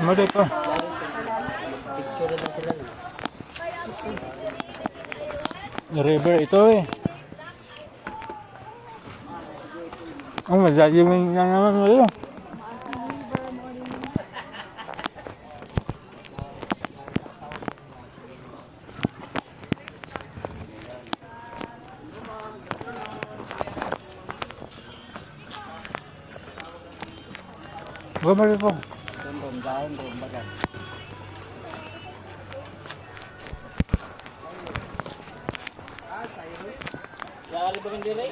Mali pa. Picture na sila. River ito eh. Oh, madali na naman mo. Gumali po. Daon, bagat. Yari ba kang dire?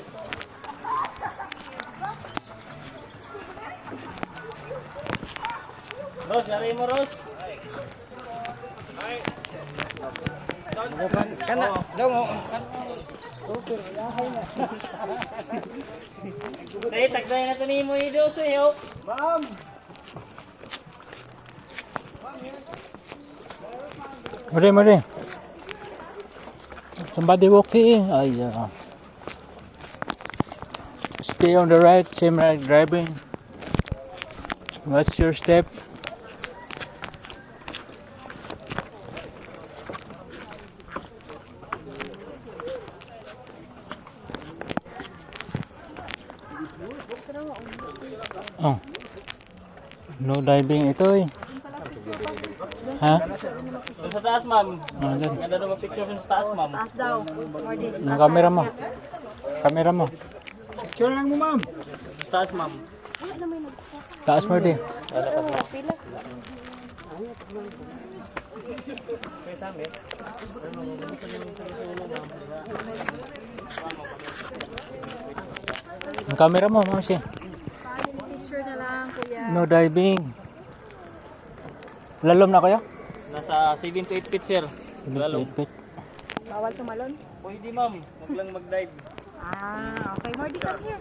Ros, yari mo Ros. Kana, dong. Okay, yahay na. Say, tagday na to ni mo ido sayo. Ma'am. Mali. Somebody walking. Stay on the right, same right driving. Watch your step. Oh. No diving ito eh. Ha? Doon sa taas, ma'am. Dyan. Ganda naman picture sa taas, ma'am. Taas daw. Yung camera mo. Camera mo. Picture lang mo, ma'am. Sa taas, ma'am. Taas mo din. Pila. Yung camera mo, Mausi. Picture na lang, kuya. No diving. Lalom na kayo? Nasa 7 to 8 feet, sir. Lalo. Bawal tumalon? Pwede, ma'am. Huwag lang mag-dive. Okay. More details here.